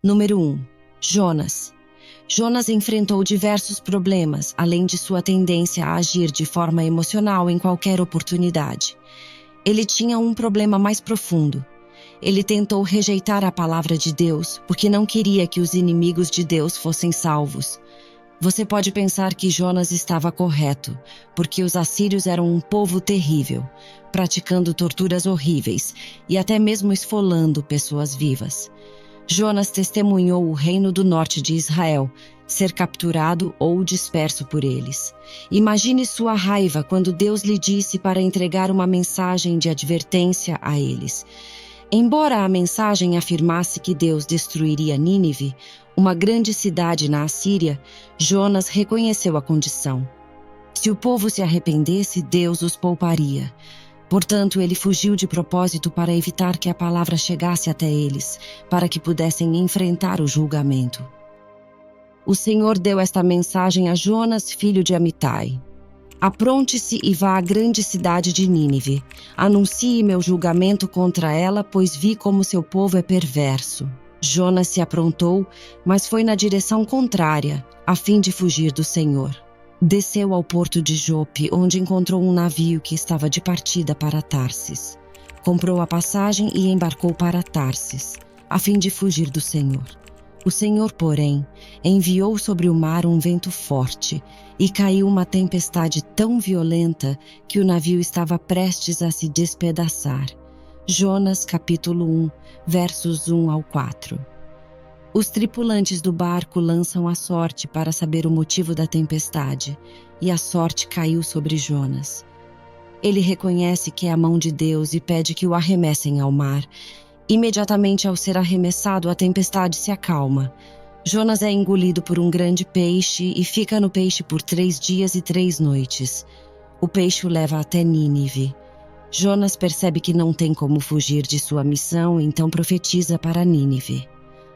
Número 1. Jonas. Jonas enfrentou diversos problemas, além de sua tendência a agir de forma emocional em qualquer oportunidade. Ele tinha um problema mais profundo. Ele tentou rejeitar a palavra de Deus porque não queria que os inimigos de Deus fossem salvos. Você pode pensar que Jonas estava correto, porque os assírios eram um povo terrível, praticando torturas horríveis e até mesmo esfolando pessoas vivas. Jonas testemunhou o reino do norte de Israel ser capturado ou disperso por eles. Imagine sua raiva quando Deus lhe disse para entregar uma mensagem de advertência a eles. Embora a mensagem afirmasse que Deus destruiria Nínive, uma grande cidade na Assíria, Jonas reconheceu a condição. Se o povo se arrependesse, Deus os pouparia. Portanto, ele fugiu de propósito para evitar que a palavra chegasse até eles, para que pudessem enfrentar o julgamento. O Senhor deu esta mensagem a Jonas, filho de Amitai. Apronte-se e vá à grande cidade de Nínive. Anuncie meu julgamento contra ela, pois vi como seu povo é perverso. Jonas se aprontou, mas foi na direção contrária, a fim de fugir do Senhor. Desceu ao porto de Jope, onde encontrou um navio que estava de partida para Tarsis. Comprou a passagem e embarcou para Tarsis, a fim de fugir do Senhor. O Senhor, porém, enviou sobre o mar um vento forte e caiu uma tempestade tão violenta que o navio estava prestes a se despedaçar. Jonas, capítulo 1, versos 1 ao 4. Os tripulantes do barco lançam a sorte para saber o motivo da tempestade, e a sorte caiu sobre Jonas. Ele reconhece que é a mão de Deus e pede que o arremessem ao mar. Imediatamente ao ser arremessado, a tempestade se acalma. Jonas é engolido por um grande peixe e fica no peixe por 3 dias e 3 noites. O peixe o leva até Nínive. Jonas percebe que não tem como fugir de sua missão, então profetiza para Nínive.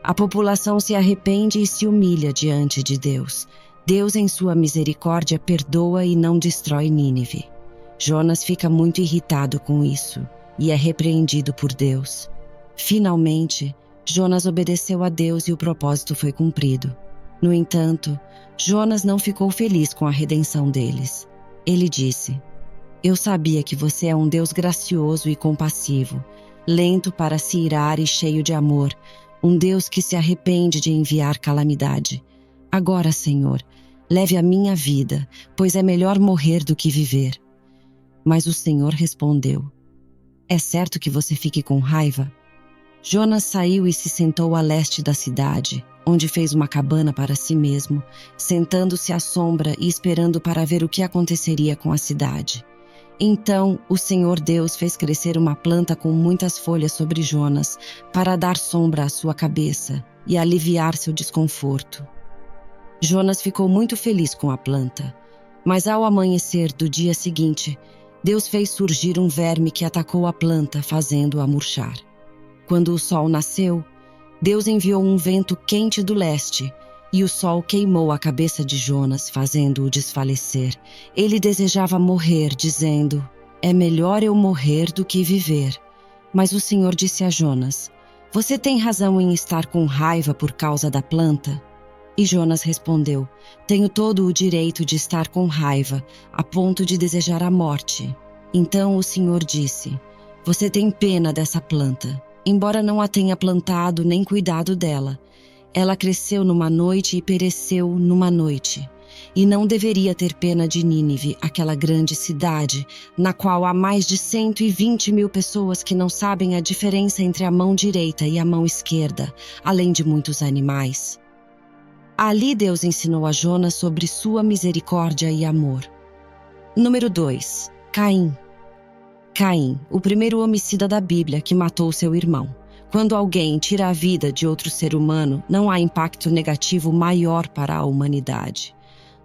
A população se arrepende e se humilha diante de Deus. Deus, em sua misericórdia, perdoa e não destrói Nínive. Jonas fica muito irritado com isso e é repreendido por Deus. Finalmente, Jonas obedeceu a Deus e o propósito foi cumprido. No entanto, Jonas não ficou feliz com a redenção deles. Ele disse: "Eu sabia que você é um Deus gracioso e compassivo, lento para se irar e cheio de amor, um Deus que se arrepende de enviar calamidade. Agora, Senhor, leve a minha vida, pois é melhor morrer do que viver." Mas o Senhor respondeu: "É certo que você fique com raiva?" Jonas saiu e se sentou a leste da cidade, onde fez uma cabana para si mesmo, sentando-se à sombra e esperando para ver o que aconteceria com a cidade. Então o Senhor Deus fez crescer uma planta com muitas folhas sobre Jonas, para dar sombra à sua cabeça e aliviar seu desconforto. Jonas ficou muito feliz com a planta, mas ao amanhecer do dia seguinte, Deus fez surgir um verme que atacou a planta, fazendo-a murchar. Quando o sol nasceu, Deus enviou um vento quente do leste, e o sol queimou a cabeça de Jonas, fazendo-o desfalecer. Ele desejava morrer, dizendo: "É melhor eu morrer do que viver." Mas o Senhor disse a Jonas: "Você tem razão em estar com raiva por causa da planta?" E Jonas respondeu: "Tenho todo o direito de estar com raiva, a ponto de desejar a morte." Então o Senhor disse: "Você tem pena dessa planta. Embora não a tenha plantado nem cuidado dela, ela cresceu numa noite e pereceu numa noite. E não deveria ter pena de Nínive, aquela grande cidade, na qual há mais de 120.000 pessoas que não sabem a diferença entre a mão direita e a mão esquerda, além de muitos animais." Ali Deus ensinou a Jonas sobre sua misericórdia e amor. Número 2. Caim. Caim, o primeiro homicida da Bíblia que matou seu irmão. Quando alguém tira a vida de outro ser humano, não há impacto negativo maior para a humanidade.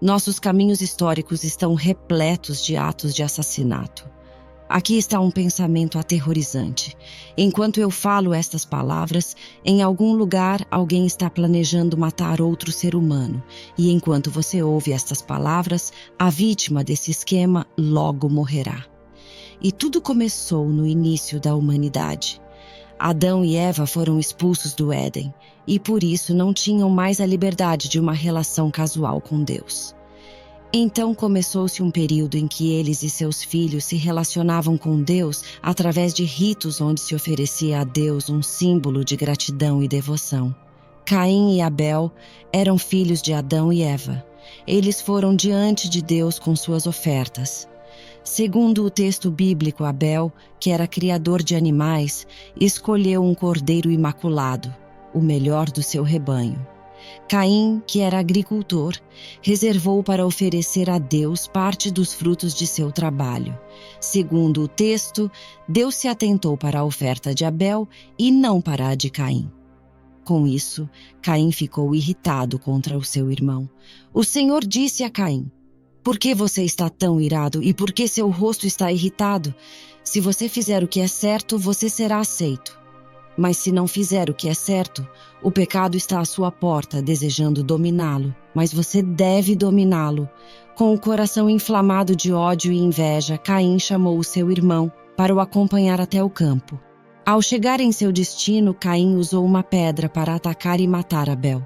Nossos caminhos históricos estão repletos de atos de assassinato. Aqui está um pensamento aterrorizante. Enquanto eu falo estas palavras, em algum lugar alguém está planejando matar outro ser humano. E enquanto você ouve estas palavras, a vítima desse esquema logo morrerá. E tudo começou no início da humanidade. Adão e Eva foram expulsos do Éden e por isso não tinham mais a liberdade de uma relação casual com Deus. Então começou-se um período em que eles e seus filhos se relacionavam com Deus através de ritos onde se oferecia a Deus um símbolo de gratidão e devoção. Caim e Abel eram filhos de Adão e Eva. Eles foram diante de Deus com suas ofertas. Segundo o texto bíblico, Abel, que era criador de animais, escolheu um cordeiro imaculado, o melhor do seu rebanho. Caim, que era agricultor, reservou para oferecer a Deus parte dos frutos de seu trabalho. Segundo o texto, Deus se atentou para a oferta de Abel e não para a de Caim. Com isso, Caim ficou irritado contra o seu irmão. O Senhor disse a Caim: "Por que você está tão irado e por que seu rosto está irritado? Se você fizer o que é certo, você será aceito. Mas se não fizer o que é certo, o pecado está à sua porta, desejando dominá-lo, mas você deve dominá-lo." Com o coração inflamado de ódio e inveja, Caim chamou o seu irmão para o acompanhar até o campo. Ao chegar em seu destino, Caim usou uma pedra para atacar e matar Abel.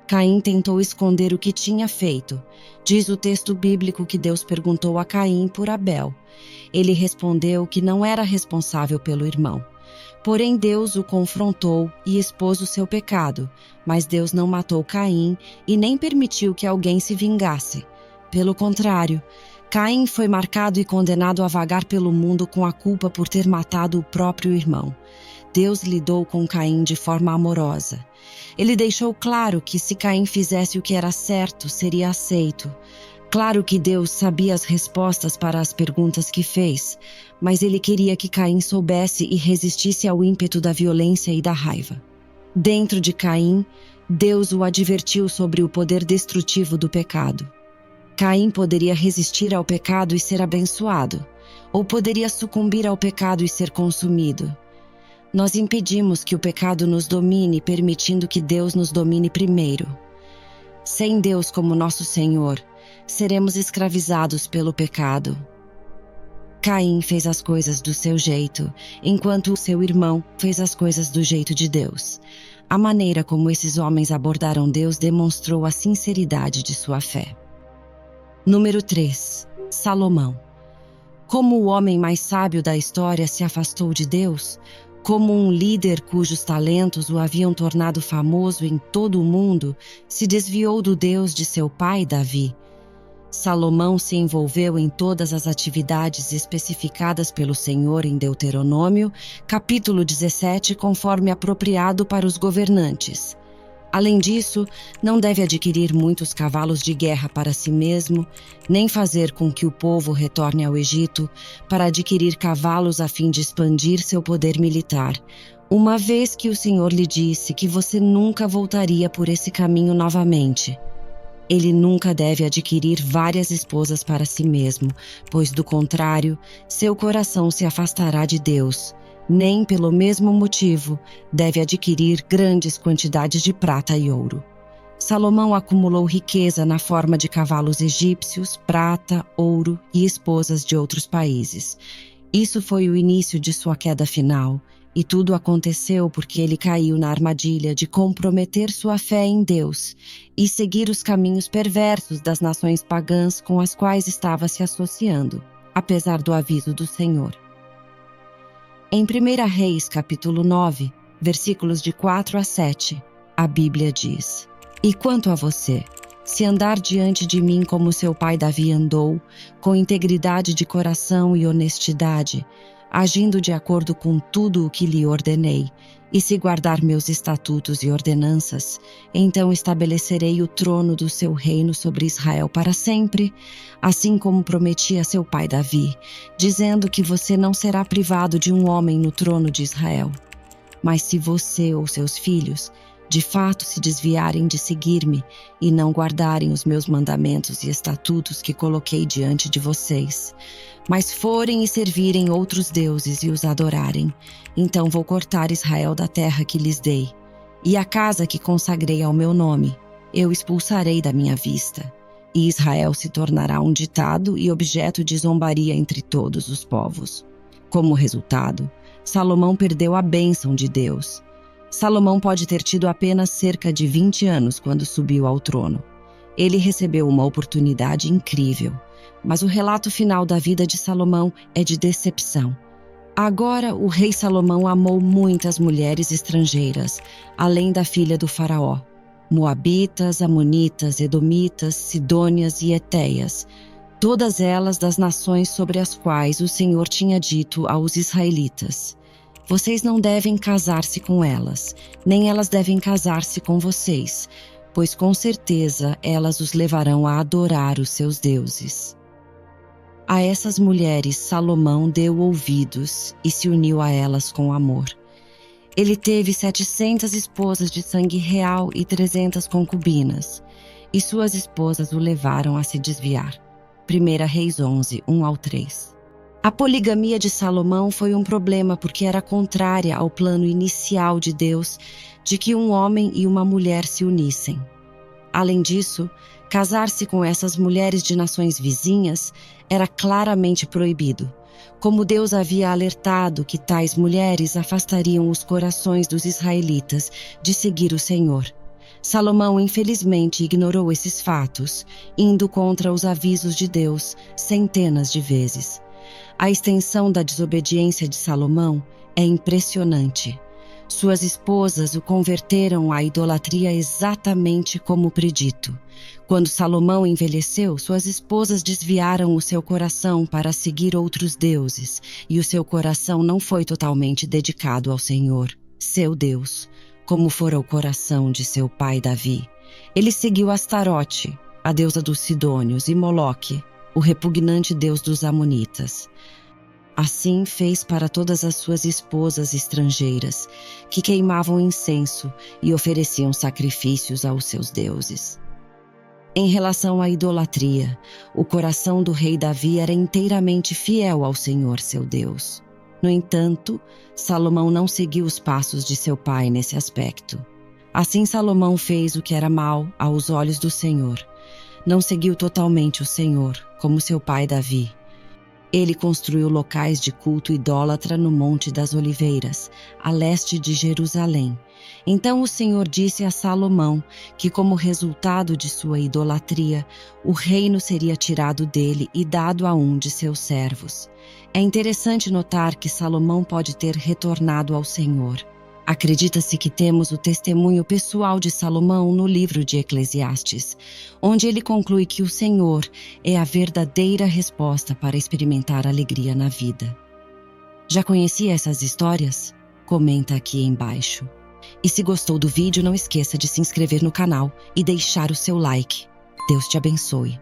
Caim tentou esconder o que tinha feito. Diz o texto bíblico que Deus perguntou a Caim por Abel. Ele respondeu que não era responsável pelo irmão. Porém, Deus o confrontou e expôs o seu pecado, mas Deus não matou Caim e nem permitiu que alguém se vingasse. Pelo contrário, Caim foi marcado e condenado a vagar pelo mundo com a culpa por ter matado o próprio irmão. Deus lidou com Caim de forma amorosa. Ele deixou claro que se Caim fizesse o que era certo, seria aceito. Claro que Deus sabia as respostas para as perguntas que fez, mas ele queria que Caim soubesse e resistisse ao ímpeto da violência e da raiva. Dentro de Caim, Deus o advertiu sobre o poder destrutivo do pecado. Caim poderia resistir ao pecado e ser abençoado, ou poderia sucumbir ao pecado e ser consumido. Nós impedimos que o pecado nos domine, permitindo que Deus nos domine primeiro. Sem Deus como nosso Senhor, seremos escravizados pelo pecado. Caim fez as coisas do seu jeito, enquanto o seu irmão fez as coisas do jeito de Deus. A maneira como esses homens abordaram Deus demonstrou a sinceridade de sua fé. Número 3. Salomão. Como o homem mais sábio da história se afastou de Deus, como um líder cujos talentos o haviam tornado famoso em todo o mundo, se desviou do Deus de seu pai Davi. Salomão se envolveu em todas as atividades especificadas pelo Senhor em Deuteronômio, capítulo 17, conforme apropriado para os governantes. Além disso, não deve adquirir muitos cavalos de guerra para si mesmo, nem fazer com que o povo retorne ao Egito para adquirir cavalos a fim de expandir seu poder militar, uma vez que o Senhor lhe disse que você nunca voltaria por esse caminho novamente. Ele nunca deve adquirir várias esposas para si mesmo, pois do contrário, seu coração se afastará de Deus. Nem pelo mesmo motivo deve adquirir grandes quantidades de prata e ouro. Salomão acumulou riqueza na forma de cavalos egípcios, prata, ouro e esposas de outros países. Isso foi o início de sua queda final, e tudo aconteceu porque ele caiu na armadilha de comprometer sua fé em Deus e seguir os caminhos perversos das nações pagãs com as quais estava se associando, apesar do aviso do Senhor. Em 1 Reis, capítulo 9, versículos de 4 a 7, a Bíblia diz: "E quanto a você, se andar diante de mim como seu pai Davi andou, com integridade de coração e honestidade, agindo de acordo com tudo o que lhe ordenei, e se guardar meus estatutos e ordenanças, então estabelecerei o trono do seu reino sobre Israel para sempre, assim como prometi a seu pai Davi, dizendo que você não será privado de um homem no trono de Israel. Mas se você ou seus filhos de fato se desviarem de seguir-me e não guardarem os meus mandamentos e estatutos que coloquei diante de vocês, mas forem e servirem outros deuses e os adorarem, então vou cortar Israel da terra que lhes dei, e a casa que consagrei ao meu nome, eu expulsarei da minha vista, e Israel se tornará um ditado e objeto de zombaria entre todos os povos. Como resultado, Salomão perdeu a bênção de Deus. Salomão pode ter tido apenas cerca de 20 anos quando subiu ao trono. Ele recebeu uma oportunidade incrível, mas o relato final da vida de Salomão é de decepção. Agora, o rei Salomão amou muitas mulheres estrangeiras, além da filha do faraó: moabitas, amonitas, edomitas, sidônias e etéias, todas elas das nações sobre as quais o Senhor tinha dito aos israelitas: vocês não devem casar-se com elas, nem elas devem casar-se com vocês, pois com certeza elas os levarão a adorar os seus deuses. A essas mulheres Salomão deu ouvidos e se uniu a elas com amor. Ele teve 700 esposas de sangue real e 300 concubinas, e suas esposas o levaram a se desviar. 1 Reis 11, 1-3. A poligamia de Salomão foi um problema porque era contrária ao plano inicial de Deus de que um homem e uma mulher se unissem. Além disso, casar-se com essas mulheres de nações vizinhas era claramente proibido, como Deus havia alertado que tais mulheres afastariam os corações dos israelitas de seguir o Senhor. Salomão, infelizmente, ignorou esses fatos, indo contra os avisos de Deus centenas de vezes. A extensão da desobediência de Salomão é impressionante. Suas esposas o converteram à idolatria exatamente como predito. Quando Salomão envelheceu, suas esposas desviaram o seu coração para seguir outros deuses, e o seu coração não foi totalmente dedicado ao Senhor, seu Deus, como fora o coração de seu pai Davi. Ele seguiu Astarote, a deusa dos Sidônios, e Moloque, o repugnante deus dos Amonitas. Assim fez para todas as suas esposas estrangeiras, que queimavam incenso e ofereciam sacrifícios aos seus deuses. Em relação à idolatria, o coração do rei Davi era inteiramente fiel ao Senhor, seu Deus. No entanto, Salomão não seguiu os passos de seu pai nesse aspecto. Assim, Salomão fez o que era mal aos olhos do Senhor. Não seguiu totalmente o Senhor, como seu pai Davi. Ele construiu locais de culto idólatra no Monte das Oliveiras, a leste de Jerusalém. Então o Senhor disse a Salomão que, como resultado de sua idolatria, o reino seria tirado dele e dado a um de seus servos. É interessante notar que Salomão pode ter retornado ao Senhor. Acredita-se que temos o testemunho pessoal de Salomão no livro de Eclesiastes, onde ele conclui que o Senhor é a verdadeira resposta para experimentar alegria na vida. Já conhecia essas histórias? Comenta aqui embaixo. E se gostou do vídeo, não esqueça de se inscrever no canal e deixar o seu like. Deus te abençoe.